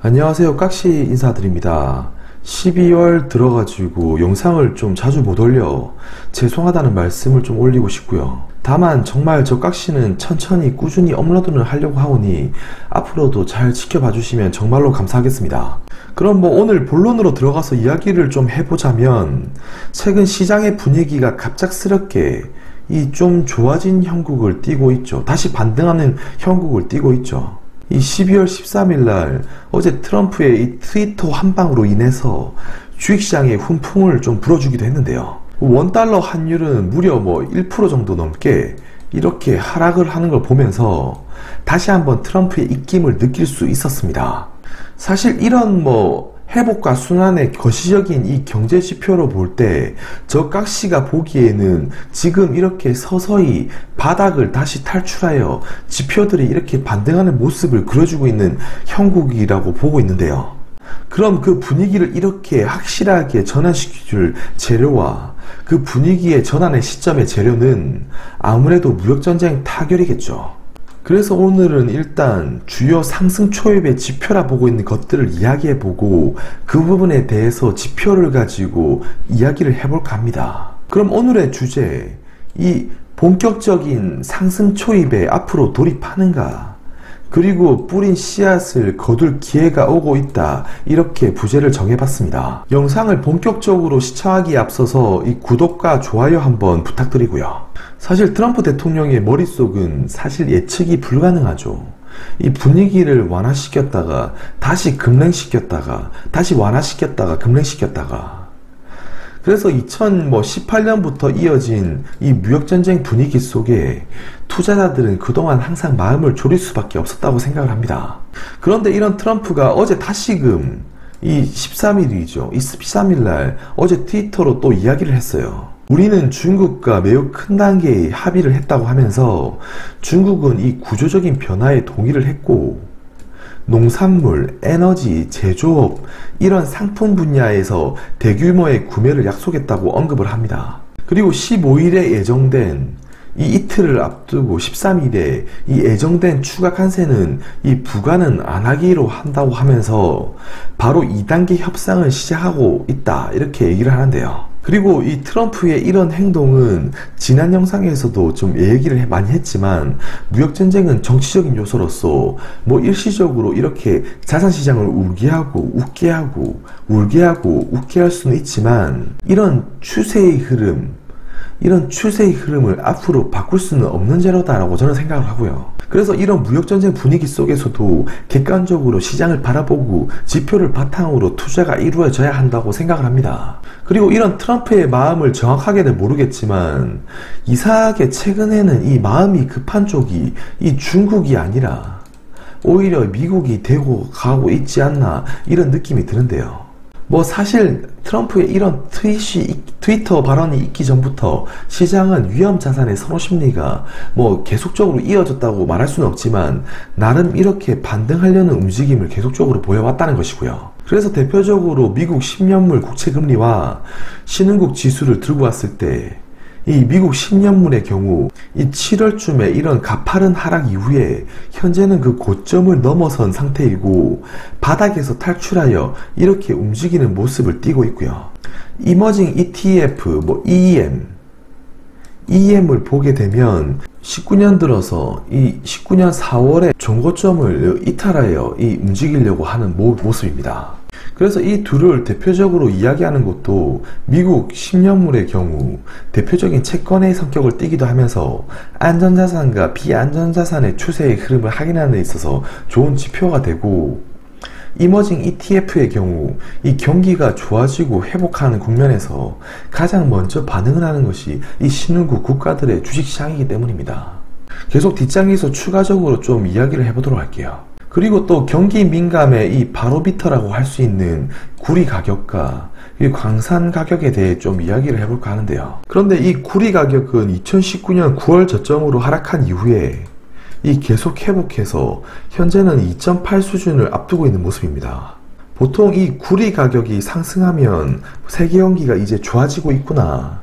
안녕하세요. 깍시 인사드립니다. 12월 들어가지고 영상을 좀 자주 못 올려 죄송하다는 말씀을 좀 올리고 싶고요. 다만 정말 저 깍시는 천천히 꾸준히 업로드를 하려고 하오니 앞으로도 잘 지켜봐 주시면 정말로 감사하겠습니다. 그럼 오늘 본론으로 들어가서 이야기를 좀 해보자면, 최근 시장의 분위기가 갑작스럽게 이 좀 좋아진 형국을 띠고 있죠. 다시 반등하는 형국을 띠고 있죠. 이 12월 13일 날 어제 트럼프의 이 트위터 한 방으로 인해서 주식시장에 훈풍을 좀 불어주기도 했는데요. 원달러 환율은 무려 1% 정도 넘게 이렇게 하락을 하는 걸 보면서 다시 한번 트럼프의 입김을 느낄 수 있었습니다. 사실 이런 회복과 순환의 거시적인 이 경제 지표로 볼 때 저 깍시가 보기에는 지금 이렇게 서서히 바닥을 다시 탈출하여 지표들이 이렇게 반등하는 모습을 그려주고 있는 형국이라고 보고 있는데요. 그럼 그 분위기를 이렇게 확실하게 전환시켜줄 재료와 그 분위기의 전환의 시점의 재료는 아무래도 무역전쟁 타결이겠죠. 그래서 오늘은 일단 주요 상승 초입의 지표라 보고 있는 것들을 이야기해보고 그 부분에 대해서 지표를 가지고 이야기를 해볼까 합니다. 그럼 오늘의 주제, 이 본격적인 상승 초입에 앞으로 돌입하는가, 그리고 뿌린 씨앗을 거둘 기회가 오고 있다, 이렇게 부제를 정해봤습니다. 영상을 본격적으로 시청하기에 앞서서 이 구독과 좋아요 한번 부탁드리고요. 사실 트럼프 대통령의 머릿속은 사실 예측이 불가능하죠. 이 분위기를 완화시켰다가 다시 급냉시켰다가 다시 완화시켰다가 급냉시켰다가, 그래서 2018년부터 이어진 이 무역전쟁 분위기 속에 투자자들은 그동안 항상 마음을 졸일 수밖에 없었다고 생각을 합니다. 그런데 이런 트럼프가 어제 다시금 이 13일이죠. 이 13일 날 어제 트위터로 또 이야기를 했어요. 우리는 중국과 매우 큰 단계의 합의를 했다고 하면서 중국은 이 구조적인 변화에 동의를 했고, 농산물, 에너지, 제조업 이런 상품 분야에서 대규모의 구매를 약속했다고 언급을 합니다. 그리고 15일에 예정된 이 이틀을 앞두고 13일에 이 예정된 추가 관세는 이 부과는 안 하기로 한다고 하면서 바로 2단계 협상을 시작하고 있다, 이렇게 얘기를 하는데요. 그리고 이 트럼프의 이런 행동은 지난 영상에서도 좀 얘기를 많이 했지만, 무역전쟁은 정치적인 요소로서 일시적으로 이렇게 자산시장을 울게 하고 웃게 하고 울게 하고 웃게 할 수는 있지만, 이런 추세의 흐름을 앞으로 바꿀 수는 없는 재료다라고 저는 생각을 하고요. 그래서 이런 무역전쟁 분위기 속에서도 객관적으로 시장을 바라보고 지표를 바탕으로 투자가 이루어져야 한다고 생각을 합니다. 그리고 이런 트럼프의 마음을 정확하게는 모르겠지만, 이상하게 최근에는 이 마음이 급한 쪽이 이 중국이 아니라 오히려 미국이 되고 가고 있지 않나, 이런 느낌이 드는데요. 사실 트럼프의 이런 트위터 발언이 있기 전부터 시장은 위험 자산의 선호 심리가 계속적으로 이어졌다고 말할 수는 없지만, 나름 이렇게 반등하려는 움직임을 계속적으로 보여왔다는 것이고요. 그래서 대표적으로 미국 10년물 국채금리와 신흥국 지수를 들고 왔을 때, 이 미국 10년물의 경우 이 7월쯤에 이런 가파른 하락 이후에 현재는 그 고점을 넘어선 상태이고 바닥에서 탈출하여 이렇게 움직이는 모습을 띠고 있고요. 이머징 ETF, EM을 보게 되면 19년 들어서 이 19년 4월에 종고점을 이탈하여 움직이려고 하는 모습입니다. 그래서 이 둘을 대표적으로 이야기하는 것도 미국 10년물의 경우 대표적인 채권의 성격을 띠기도 하면서 안전자산과 비안전자산의 추세의 흐름을 확인하는 데 있어서 좋은 지표가 되고, 이머징 ETF의 경우 이 경기가 좋아지고 회복하는 국면에서 가장 먼저 반응을 하는 것이 이 신흥국 국가들의 주식시장이기 때문입니다. 계속 뒷장에서 추가적으로 좀 이야기를 해보도록 할게요. 그리고 또 경기 민감의 이 바로미터라고 할 수 있는 구리 가격과 이 광산 가격에 대해 좀 이야기를 해볼까 하는데요. 그런데 이 구리 가격은 2019년 9월 저점으로 하락한 이후에 이 계속 회복해서 현재는 2.8 수준을 앞두고 있는 모습입니다. 보통 이 구리 가격이 상승하면 세계 경기가 이제 좋아지고 있구나,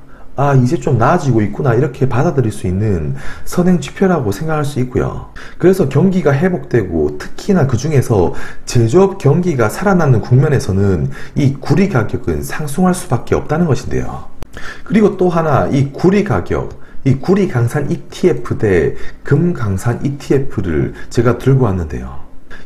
이제 좀 나아지고 있구나 이렇게 받아들일 수 있는 선행 지표라고 생각할 수 있고요. 그래서 경기가 회복되고 특히나 그 중에서 제조업 경기가 살아나는 국면에서는 이 구리 가격은 상승할 수밖에 없다는 것인데요. 그리고 또 하나, 이 구리 가격, 이 구리 강산 ETF 대 금 강산 ETF를 제가 들고 왔는데요.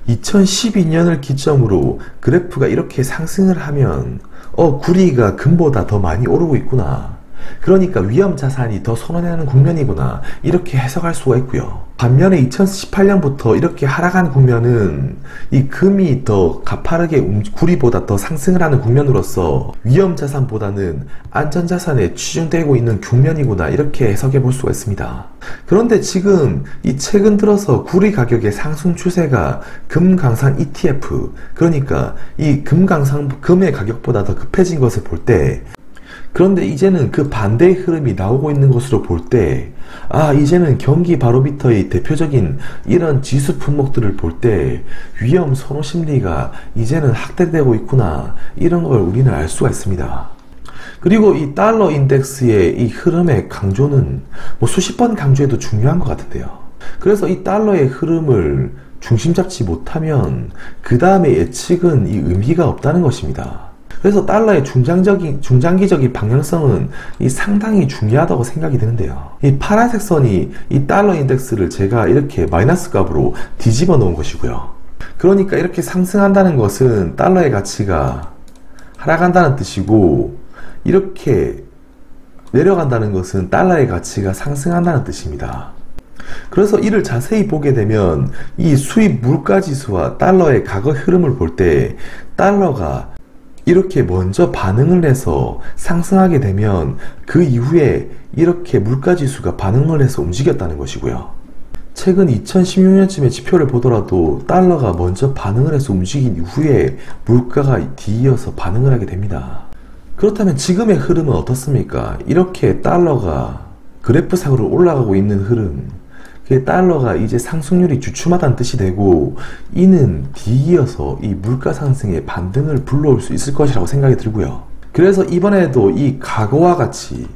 2012년을 기점으로 그래프가 이렇게 상승을 하면 구리가 금보다 더 많이 오르고 있구나, 그러니까 위험 자산이 더 선호하는 국면이구나, 이렇게 해석할 수가 있고요. 반면에 2018년부터 이렇게 하락한 국면은 이 금이 더 가파르게 구리보다 더 상승을 하는 국면으로서 위험 자산보다는 안전 자산에 치중되고 있는 국면이구나, 이렇게 해석해 볼 수가 있습니다. 그런데 지금 이 최근 들어서 구리 가격의 상승 추세가 금 강산 ETF, 그러니까 이 금의 가격보다 더 급해진 것을 볼 때, 그런데 이제는 그 반대의 흐름이 나오고 있는 것으로 볼 때, 이제는 경기 바로미터의 대표적인 이런 지수 품목들을 볼 때 위험 선호 심리가 이제는 확대되고 있구나, 이런 걸 우리는 알 수가 있습니다. 그리고 이 달러 인덱스의 이 흐름의 강조는 수십 번 강조해도 중요한 것 같은데요. 그래서 이 달러의 흐름을 중심 잡지 못하면 그 다음에 예측은 이 의미가 없다는 것입니다. 그래서 달러의 중장기적인 방향성은 상당히 중요하다고 생각이 드는데요. 이 파란색 선이 이 달러 인덱스를 제가 이렇게 마이너스 값으로 뒤집어 놓은 것이고요. 그러니까 이렇게 상승한다는 것은 달러의 가치가 하락한다는 뜻이고, 이렇게 내려간다는 것은 달러의 가치가 상승한다는 뜻입니다. 그래서 이를 자세히 보게 되면 이 수입 물가지수와 달러의 과거 흐름을 볼 때 달러가 이렇게 먼저 반응을 해서 상승하게 되면 그 이후에 이렇게 물가지수가 반응을 해서 움직였다는 것이고요. 최근 2016년쯤의 지표를 보더라도 달러가 먼저 반응을 해서 움직인 이후에 물가가 뒤이어서 반응을 하게 됩니다. 그렇다면 지금의 흐름은 어떻습니까? 이렇게 달러가 그래프상으로 올라가고 있는 흐름, 달러가 이제 상승률이 주춤하다는 뜻이 되고, 이는 뒤이어서 이 물가 상승의 반등을 불러올 수 있을 것이라고 생각이 들고요. 그래서 이번에도 이 과거와 같이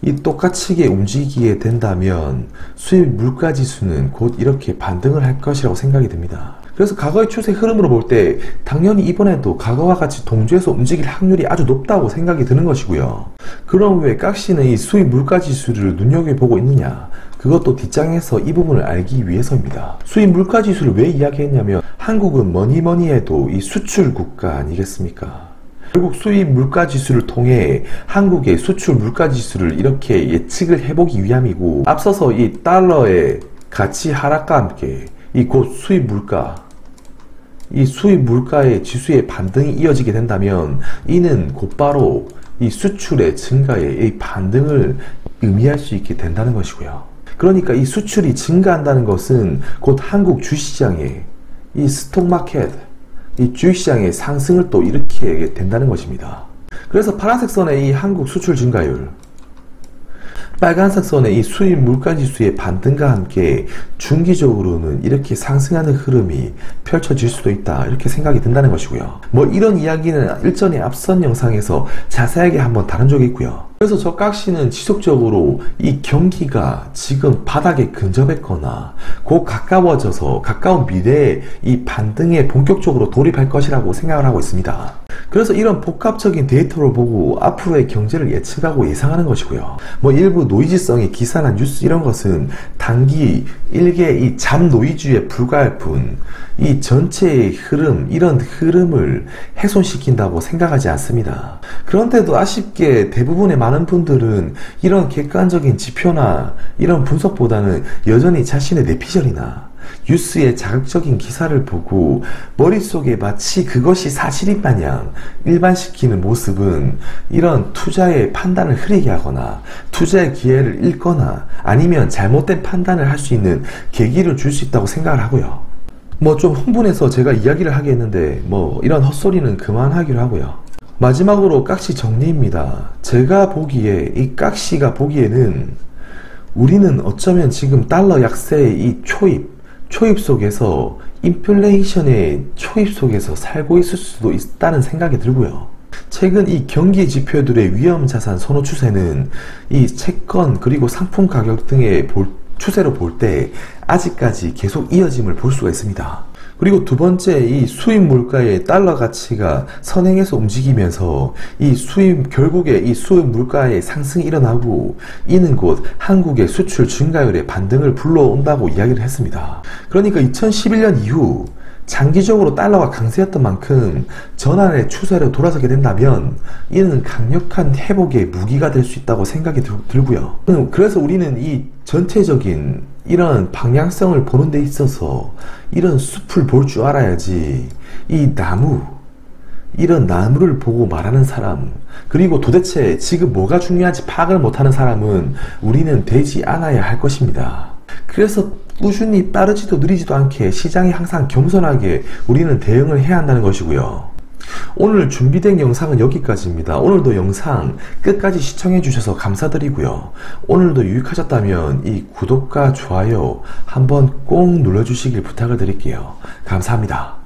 이 똑같이 움직이게 된다면 수입 물가 지수는 곧 이렇게 반등을 할 것이라고 생각이 듭니다. 그래서 과거의 추세 흐름으로 볼 때 당연히 이번에도 과거와 같이 동조해서 움직일 확률이 아주 높다고 생각이 드는 것이고요. 그럼 왜 깍시는 이 수입 물가 지수를 눈여겨보고 있느냐? 그것도 뒷장에서 이 부분을 알기 위해서입니다. 수입 물가 지수를 왜 이야기했냐면, 한국은 뭐니 해도 이 수출 국가 아니겠습니까? 결국 수입 물가 지수를 통해 한국의 수출 물가 지수를 이렇게 예측을 해보기 위함이고, 앞서서 이 달러의 가치 하락과 함께 이 곧 수입 물가, 이 수입 물가의 지수의 반등이 이어지게 된다면 이는 곧바로 이 수출의 증가에 이 반등을 의미할 수 있게 된다는 것이고요. 그러니까 이 수출이 증가한다는 것은 곧 한국 주시장의 이 스톡마켓, 이 주식시장의 상승을 또 일으키게 된다는 것입니다. 그래서 파란색 선의 이 한국 수출 증가율, 빨간색 선의 이 수입 물가지수의 반등과 함께 중기적으로는 이렇게 상승하는 흐름이 펼쳐질 수도 있다, 이렇게 생각이 든다는 것이고요. 이런 이야기는 일전에 앞선 영상에서 자세하게 한번 다룬 적이 있고요. 그래서 저 깍시는 지속적으로 이 경기가 지금 바닥에 근접했거나 곧 가까워져서 가까운 미래에 이 반등에 본격적으로 돌입할 것이라고 생각을 하고 있습니다. 그래서 이런 복합적인 데이터를 보고 앞으로의 경제를 예측하고 예상하는 것이고요. 일부 노이즈성의 기사나 뉴스 이런 것은 단기 일개 이 잡노이즈에 불과할 뿐, 이 전체의 흐름, 이런 흐름을 훼손시킨다고 생각하지 않습니다. 그런데도 아쉽게 대부분의 많은 분들은 이런 객관적인 지표나 이런 분석보다는 여전히 자신의 뇌피셜이나 뉴스의 자극적인 기사를 보고 머릿속에 마치 그것이 사실인 마냥 일반시키는 모습은 이런 투자의 판단을 흐리게 하거나 투자의 기회를 잃거나 아니면 잘못된 판단을 할 수 있는 계기를 줄 수 있다고 생각을 하고요. 좀 흥분해서 제가 이야기를 하게 했는데 이런 헛소리는 그만하기로 하고요. 마지막으로 깍시 정리입니다. 제가 보기에 이 깍시가 보기에는 우리는 어쩌면 지금 달러 약세의 이 초입 속에서 인플레이션의 초입 속에서 살고 있을 수도 있다는 생각이 들고요. 최근 이 경기 지표들의 위험자산 선호 추세는 이 채권 그리고 상품 가격 등의 추세로 볼 때 아직까지 계속 이어짐을 볼 수가 있습니다. 그리고 두 번째, 이 수입 물가의 달러 가치가 선행해서 움직이면서 결국에 이 수입 물가의 상승이 일어나고 이는 곧 한국의 수출 증가율의 반등을 불러온다고 이야기를 했습니다. 그러니까 2011년 이후 장기적으로 달러가 강세였던 만큼 전환의 추세로 돌아서게 된다면 이는 강력한 회복의 무기가 될 수 있다고 생각이 들고요. 그래서 우리는 이 전체적인 이런 방향성을 보는 데 있어서 이런 숲을 볼 줄 알아야지 이런 나무를 보고 말하는 사람, 그리고 도대체 지금 뭐가 중요한지 파악을 못하는 사람은 우리는 되지 않아야 할 것입니다. 그래서 꾸준히 빠르지도 느리지도 않게 시장에 항상 겸손하게 우리는 대응을 해야 한다는 것이고요. 오늘 준비된 영상은 여기까지입니다. 오늘도 영상 끝까지 시청해 주셔서 감사드리고요. 오늘도 유익하셨다면 이 구독과 좋아요 한번 꼭 눌러주시길 부탁을 드릴게요. 감사합니다.